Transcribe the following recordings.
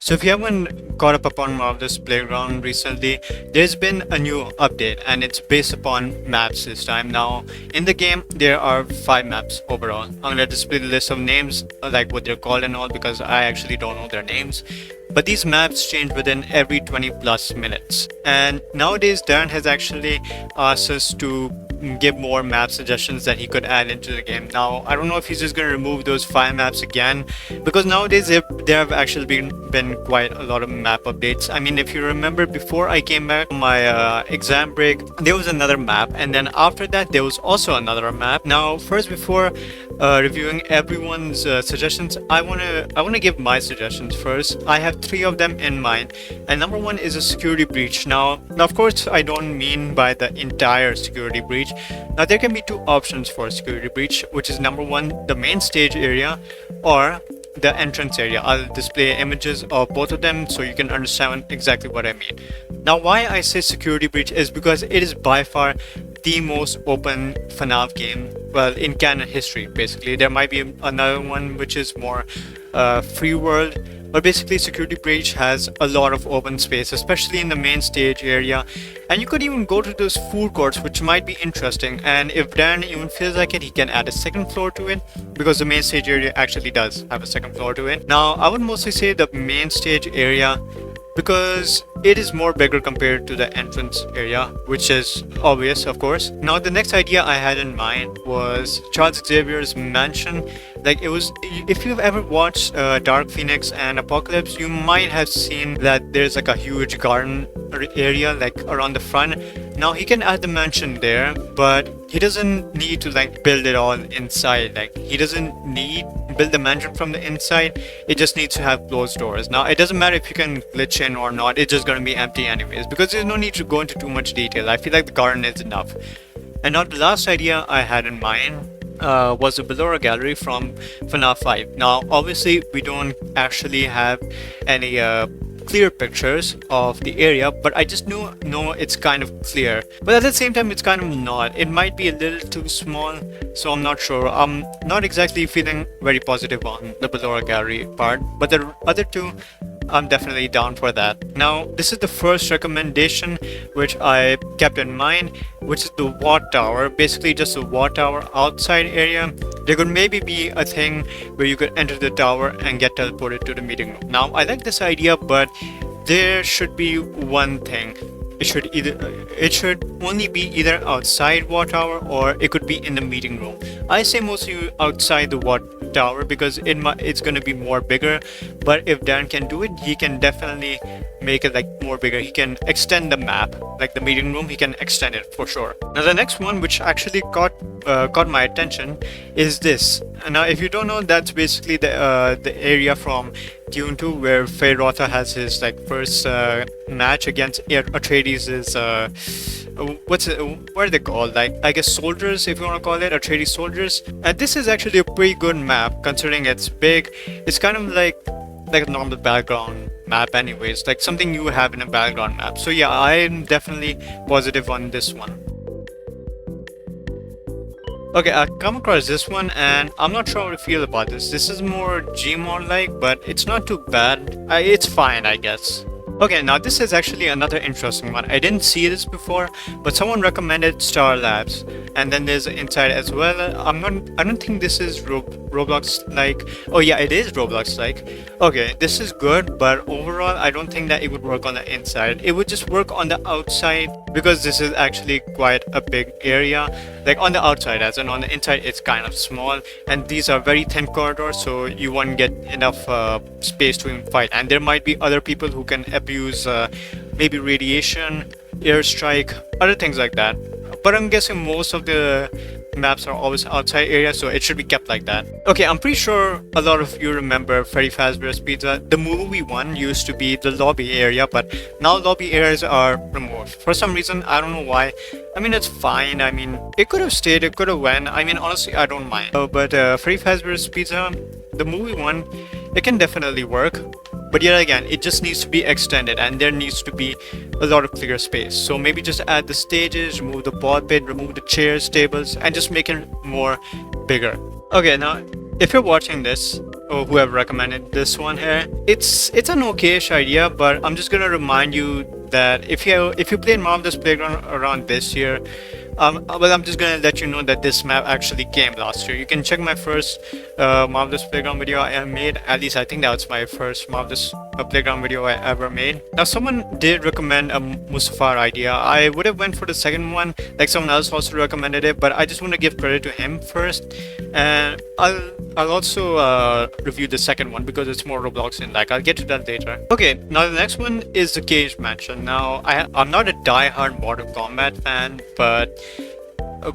So if you haven't caught up upon Marvellous Playground recently, there's been a new update and it's based upon maps this time. Now, in the game, there are 5 maps overall. I'm gonna display the list of names, like what they're called and all, because I actually don't know their names. But these maps change within every 20 plus minutes. And nowadays, Darren has actually asked us to give more map suggestions that he could add into the game. Now, I don't know if he's just going to remove those 5 maps again, because nowadays there have actually been quite a lot of map updates. I mean, if you remember, before I came back from my exam break, there was another map, and then after that there was also another map. Now, first, before reviewing everyone's suggestions, I wanna give my suggestions first. I have 3 of them in mind, and number 1 is a security breach. Now, of course, I don't mean by the entire security breach. Now, there can be 2 options for security breach, which is number 1, the main stage area, or the entrance area. I'll display images of both of them so you can understand exactly what I mean. Now, why I say security breach is because it is by far the most open FNAF game, well, in canon history. Basically, there might be another one which is more free world, but basically security breach has a lot of open space, especially in the main stage area, and you could even go to those food courts, which might be interesting. And if Dan even feels like it, he can add a second floor to it, because the main stage area actually does have a second floor to it. Now, I would mostly say the main stage area, because it is more bigger compared to the entrance area, which is obvious, of course. Now, the next idea I had in mind was Charles Xavier's mansion. Like, it was, if you've ever watched Dark Phoenix and Apocalypse, you might have seen that there's like a huge garden area like around the front. Now, he can add the mansion there, but he doesn't need to like build it all inside. Like, he doesn't need build the mansion from the inside. It just needs to have closed doors. Now, it doesn't matter if you can glitch in or not, it's just going to be empty anyways, because there's no need to go into too much detail. I feel like the garden is enough. And now, the last idea I had in mind was the Ballora Gallery from FNAF 5. Now, obviously, we don't actually have any clear pictures of the area, but I just know it's kind of clear. But at the same time, it's kind of not. It might be a little too small, so I'm not sure. I'm not exactly feeling very positive on the Ballora Gallery part, but the other 2, I'm definitely down for that. Now, this is the first recommendation which I kept in mind, which is the Watt Tower. Basically, just the Watt Tower outside area. There could maybe be a thing where you could enter the tower and get teleported to the meeting room. Now, I like this idea, but there should be one thing. It should only be either outside Watt Tower, or it could be in the meeting room. I say mostly outside the Watt Tower because it's going to be more bigger. But if Dan can do it, he can definitely make it like more bigger. He can extend the map, like the meeting room. He can extend it for sure. Now, the next one, which actually caught my attention, is this. Now, if you don't know, that's basically the area from Dune 2 where Feyd-Rautha has his like first match against Atreides'. What are they called? Like, I guess soldiers, if you want to call it, Atreides soldiers. And this is actually a pretty good map considering it's big. It's kind of like a normal background map anyways, like something you would have in a background map. So yeah, I'm definitely positive on this one. Okay, I come across this one and I'm not sure how to feel about this. This is more Gmod like, but it's not too bad. It's fine, I guess. Okay, now this is actually another interesting one. I didn't see this before, but someone recommended Star Labs, and then there's inside as well. I don't think this is Roblox like. Oh yeah, it is Roblox like. Okay, this is good, but overall, I don't think that it would work on the inside. It would just work on the outside, because this is actually quite a big area. Like on the outside, as in on the inside, it's kind of small, and these are very thin corridors, so you won't get enough space to even fight. And there might be other people who can abuse maybe radiation, airstrike, other things like that. But I'm guessing most of the maps are always outside areas, so it should be kept like that. Okay, I'm pretty sure a lot of you remember Freddy Fazbear's Pizza. The movie one used to be the lobby area, but now lobby areas are removed. For some reason, I don't know why. I mean, it's fine. I mean, it could have stayed, it could have went. I mean, honestly, I don't mind. But Freddy Fazbear's Pizza, the movie one, it can definitely work. But yet again, it just needs to be extended, and there needs to be a lot of clear space. So maybe just add the stages, remove the ball pit, remove the chairs, tables, and just make it more bigger. Okay, now if you're watching this, or whoever recommended this one here. It's an okayish idea, but I'm just gonna remind you that if you played Marvellous Playground around this year, well, I'm just gonna let you know that this map actually came last year. You can check my first Marvellous Playground video I made. At least I think that was my first Marvellous Playground video I ever made. Now, someone did recommend a Mustafar idea. I would have went for the second one, like someone else also recommended it, but I just want to give credit to him first, and I'll also review the second one because it's more Roblox in, like, I'll get to that later. Okay, now the next one is the Cage Mansion. Now, I'm not a die-hard Mortal Kombat fan, but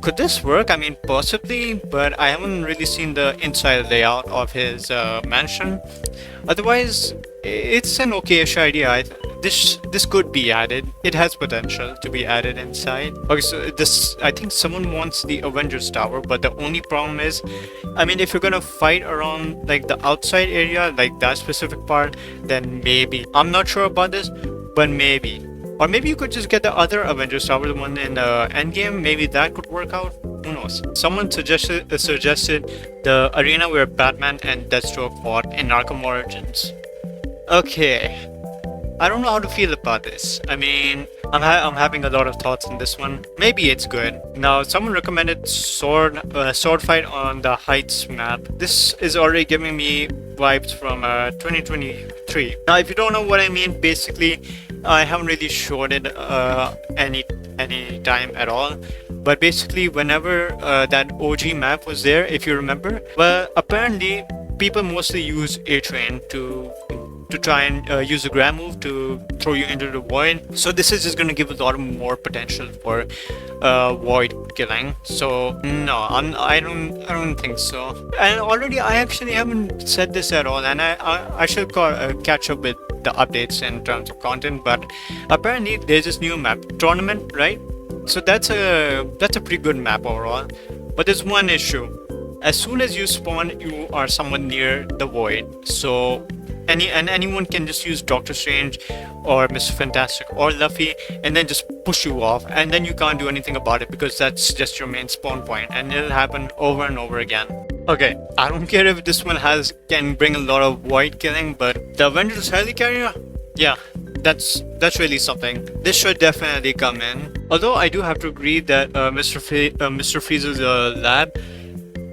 could this work? I mean, possibly, but I haven't really seen the inside layout of his mansion. Otherwise, it's an okayish idea. This could be added. It has potential to be added inside. Okay, so I think someone wants the Avengers Tower, but the only problem is, I mean, if you're gonna fight around like the outside area, like that specific part, then maybe. I'm not sure about this, but maybe. Or maybe you could just get the other Avengers Tower, the one in Endgame. Maybe that could work out. Who knows? Someone suggested the arena where Batman and Deathstroke fought in Arkham Origins. Okay, I don't know how to feel about this. I mean, I'm having a lot of thoughts on this one. Maybe it's good. Now, someone recommended sword fight on the Heights map. This is already giving me vibes from 2023. Now, if you don't know what I mean, basically, I haven't really showed it any time at all. But basically, whenever that OG map was there, if you remember, well, apparently people mostly use A-Train to try and use the grab move to throw you into the void. So this is just going to give a lot more potential for void killing. So no, I don't think so. And already I actually haven't said this at all, and I should catch up with the updates in terms of content. But apparently there's this new map, Tournament, right? So that's a pretty good map overall. But there's one issue. As soon as you spawn, you are somewhat near the void. So anyone can just use Doctor Strange or Mr. Fantastic or Luffy and then just push you off, and then you can't do anything about it because that's just your main spawn point, and it'll happen over and over again. Okay, I don't care if this one can bring a lot of void killing, but the Avengers Helicarrier, yeah, that's really something. This should definitely come in. Although I do have to agree that Mr. Freeze's lab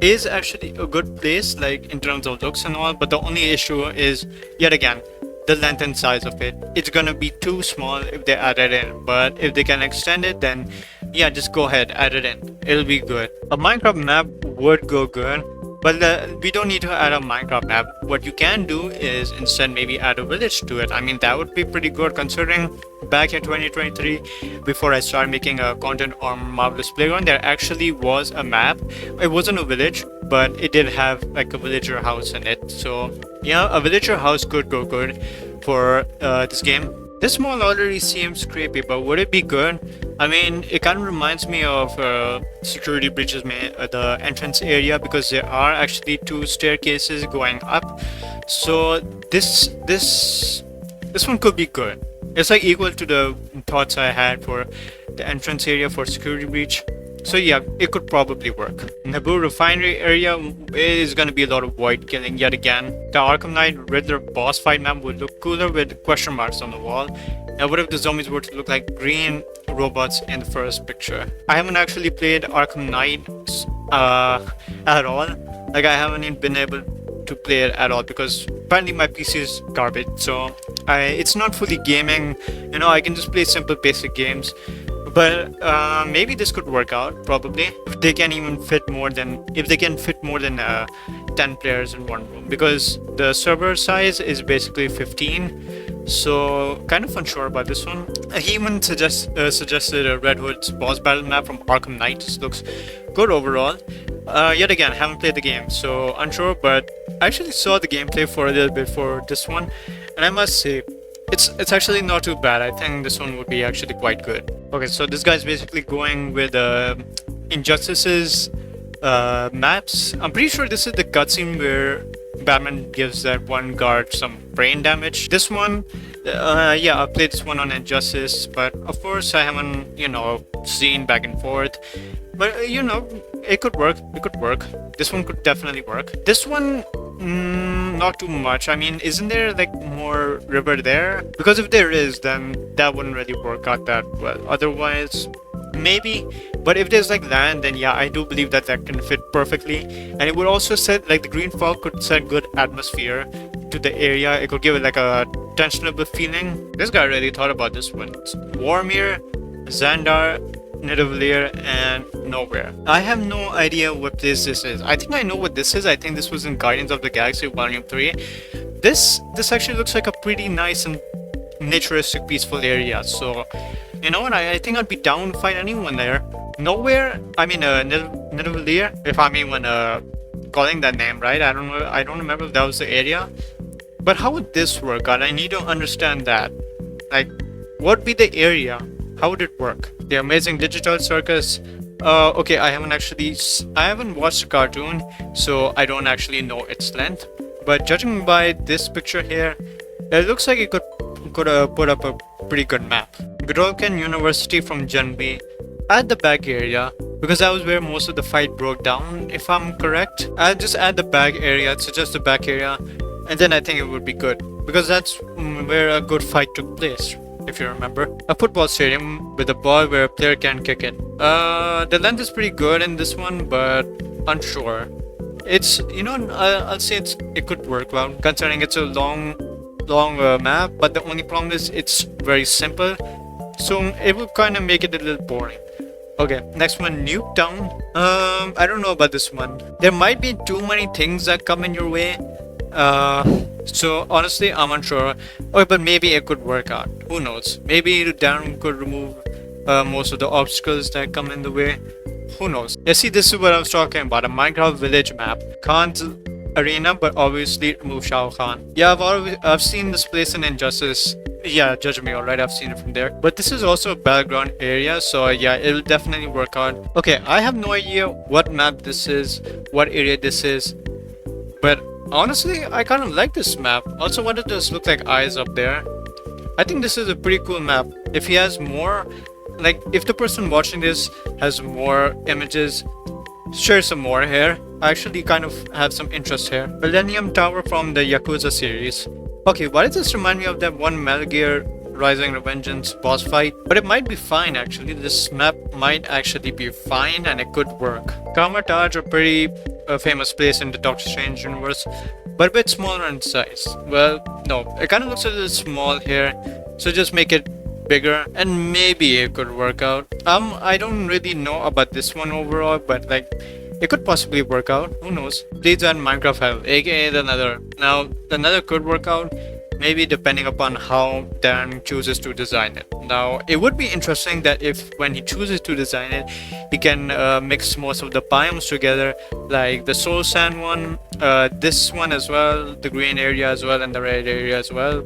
is actually a good place, like in terms of looks and all, but the only issue is, yet again, the length and size of it. It's gonna be too small if they add it in, but if they can extend it, then yeah, just go ahead, add it in. It'll be good. A Minecraft map would go good, but we don't need to add a Minecraft map. What you can do is instead maybe add a village to it. I mean, that would be pretty good considering back in 2023, before I started making content on Marvellous Playground, there actually was a map. It wasn't a village, but it did have like a villager house in it. So yeah, a villager house could go good for this game. This mall already seems creepy, but would it be good? I mean, it kind of reminds me of Security Breaches, the entrance area, because there are actually 2 staircases going up. So this one could be good. It's like equal to the thoughts I had for the entrance area for Security Breach. So yeah, it could probably work. Naboo Refinery area is gonna be a lot of void killing yet again. The Arkham Knight Riddler boss fight map would look cooler with question marks on the wall. Now what if the zombies were to look like green robots in the first picture? I haven't actually played Arkham Knight at all. Like, I haven't even been able to play it at all because apparently my PC is garbage. So it's not fully gaming. You know, I can just play simple basic games. But maybe this could work out, probably, if they can fit more than 10 players in one room, because the server size is basically 15. So kind of unsure about this one. He even suggested a Red Hood's boss battle map from Arkham Knight. This looks good overall. Yet again, haven't played the game, so unsure, but I actually saw the gameplay for a little bit for this one, and I must say, it's actually not too bad. I think this one would be actually quite good. Okay, so this guy's basically going with Injustice's maps. I'm pretty sure this is the cutscene where Batman gives that one guard some brain damage. This one, yeah, I played this one on Injustice, but of course I haven't, seen back and forth. But it could work. It could work. This one could definitely work. This one Not too much. I mean, isn't there like more river there? Because if there is, then that wouldn't really work out that well. Otherwise, maybe. But if there's like land, then yeah, I do believe that that can fit perfectly. And it would also set like the green fog could set good atmosphere to the area. It could give it like a tensionable feeling. This guy really thought about this one. It's Warmere, Xandar, Nidavellir, and Nowhere. I have no idea what this is. I think I know what this is. I think this was in Guardians of the Galaxy Volume 3. This actually looks like a pretty nice and naturistic, peaceful area. So, you know what? I think I'd be down to fight anyone there. Nowhere, I mean, Nidavellir, if I'm even calling that name right. I don't know. I don't remember if that was the area. But how would this work out? I need to understand that. Like, what would be the area? How would it work? The Amazing Digital Circus. Okay, I haven't watched the cartoon, so I don't actually know its length. But judging by this picture here, it looks like it could put up a pretty good map. Godolphin University from Gen B. Add the bag area, because that was where most of the fight broke down, if I'm correct. I'll just add the bag area, suggest the back area, and then I think it would be good. Because that's where a good fight took place, if you remember. A football stadium with a ball where a player can kick it. The length is pretty good in this one, but unsure. It's, you know, I'll say it could work well, considering it's a long map, but the only problem is it's very simple, so it will kind of make it a little boring. Okay, next one, Nuketown. I don't know about this one. There might be too many things that come in your way. So honestly, I'm unsure. Okay, but maybe it could work out. Who knows? Maybe Darren could remove most of the obstacles that come in the way. Who knows? Yeah, see, this is what I was talking about. A Minecraft village map. Khan's arena, but obviously remove Shao Kahn. Yeah, I've seen this place in Injustice. Yeah, judge me, alright, I've seen it from there. But this is also a battleground area, so yeah, it'll definitely work out. Okay, I have no idea what map this is, what area this is, but honestly, I kind of like this map. Also, what does this look like eyes up there? I think this is a pretty cool map. If he has more, like, if the person watching this has more images, share some more here. I actually kind of have some interest here. Millennium Tower from the Yakuza series. Okay, why does this remind me of that one Metal Gear Rising Revengeance boss fight? But it might be fine actually. This map might actually be fine and it could work. Kamatage, a pretty famous place in the Doctor Strange universe, but a bit smaller in size. Well, no, it kind of looks a little small here, so just make it bigger and maybe it could work out. I don't really know about this one overall, but like, it could possibly work out. Who knows? Please add Minecraft Hell, aka the Nether. Now, the Nether could work out, maybe depending upon how Dan chooses to design it. Now, it would be interesting that if when he chooses to design it, he can mix most of the biomes together, like the soul sand one, this one as well, the green area as well, and the red area as well,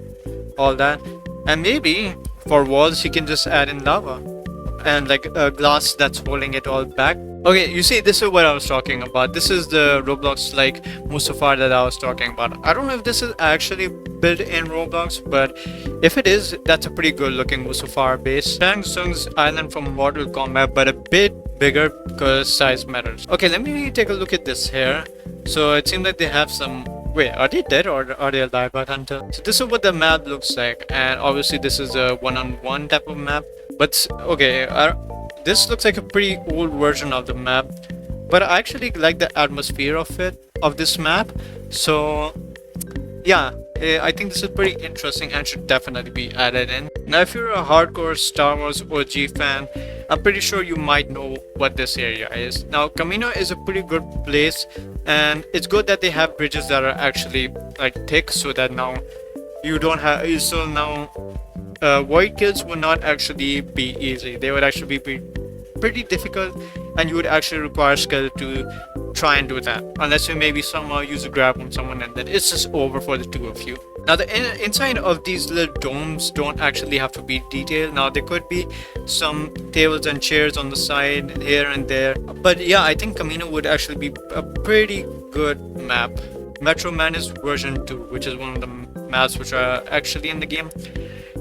all that. And maybe for walls, he can just add in lava and like a glass that's holding it all back. Okay, you see, this is what I was talking about. This is the Roblox like Mustafar that I was talking about. I don't know if this is actually built in Roblox, but if it is, that's a pretty good looking Mustafar base. Shang Tsung's island from Mortal Kombat, but a bit bigger because size matters. Okay, let me take a look at this here. So it seems like they have some... Wait, are they dead or are they alive, Hunter? So this is what the map looks like, and obviously this is a one-on-one type of map. But okay, this looks like a pretty old version of the map, but I actually like the atmosphere of this map. So yeah, I think this is pretty interesting and should definitely be added in. Now, if you're a hardcore Star Wars OG fan, I'm pretty sure you might know what this area is. Now, Camino is a pretty good place, and it's good that they have bridges that are actually like thick, so that now you don't have void kills would not actually be easy. They would actually be pretty difficult, and you would actually require skill to try and do that, unless you maybe somehow use a grab on someone and then it's just over for the two of you. Now, the inside of these little domes don't actually have to be detailed. Now, there could be some tables and chairs on the side here and there, but yeah, I think Camino would actually be a pretty good map. Metro Manus version 2, which is one of the maps which are actually in the game.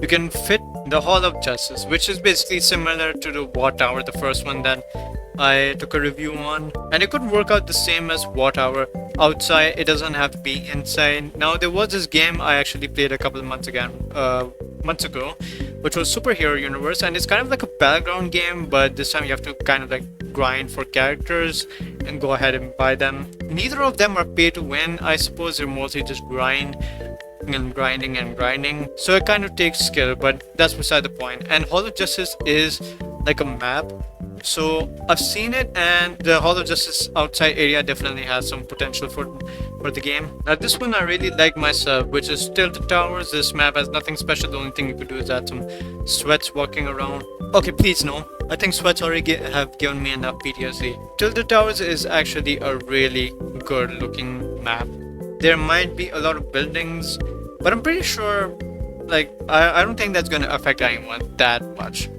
You can fit the Hall of Justice, which is basically similar to the War Tower, the first one that I took a review on, and it could work out the same as Wattower. Outside, it doesn't have to be inside. Now, there was this game I actually played a couple of months ago, which was Superhero Universe, and it's kind of like a battleground game, but this time you have to kind of like grind for characters and go ahead and buy them. Neither of them are pay to win. I suppose they're mostly just grinding. So it kind of takes skill, but that's beside the point. And Hall of Justice is like a map. So I've seen it, and the Hall of Justice outside area definitely has some potential for the game. Now this one I really like myself, which is Tilted Towers. This map has nothing special. The only thing you could do is add some sweats walking around. Okay, please no. I think sweats already have given me enough PTSD. Tilted Towers is actually a really good looking map. There might be a lot of buildings, but I'm pretty sure, like, I don't think that's gonna affect anyone that much.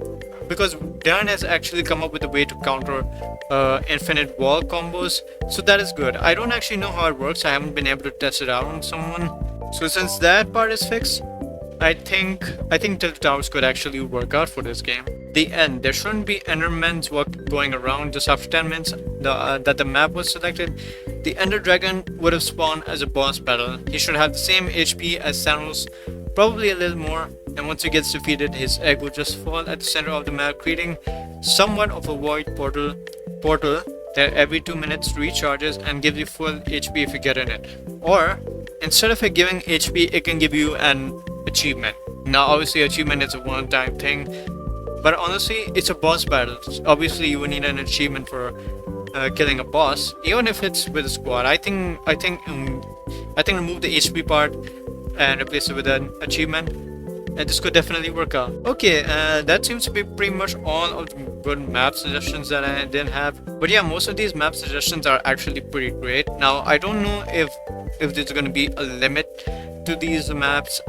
Because Darren has actually come up with a way to counter infinite wall combos, so that is good. I don't actually know how it works. I haven't been able to test it out on someone. So since that part is fixed, I think Tilted Towers could actually work out for this game. The end. There shouldn't be Endermen's going around just after 10 minutes that the map was selected. The Ender Dragon would have spawned as a boss battle. He should have the same HP as Thanos, probably a little more, and once he gets defeated, his egg will just fall at the center of the map, creating somewhat of a void portal that every 2 minutes recharges and gives you full HP if you get in it. Or, instead of it giving HP, it can give you an achievement. Now obviously achievement is a one-time thing, but honestly it's a boss battle. Obviously you would need an achievement for killing a boss, even if it's with a squad. I think remove the HP part and replace it with an achievement, and this could definitely work out. Okay, that seems to be pretty much all of the good map suggestions that I didn't have. But yeah, most of these map suggestions are actually pretty great. Now I don't know if there's going to be a limit to these maps.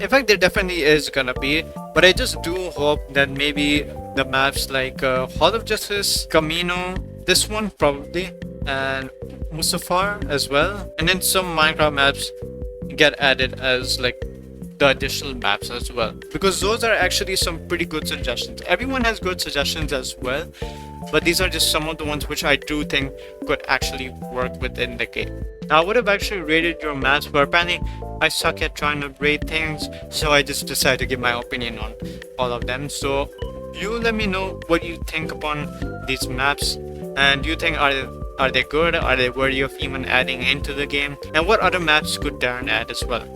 In fact, there definitely is gonna be, but I just do hope that maybe the maps like Hall of Justice, Camino, this one probably, and Mustafar as well, and then some Minecraft maps get added as like the additional maps as well, because those are actually some pretty good suggestions. Everyone has good suggestions as well, but these are just some of the ones which I do think could actually work within the game. Now I would have actually rated your maps, but apparently I suck at trying to rate things, so I just decided to give my opinion on all of them. So you let me know what you think upon these maps, and do you think are they good? Are they worthy of even adding into the game? And what other maps could Darren add as well?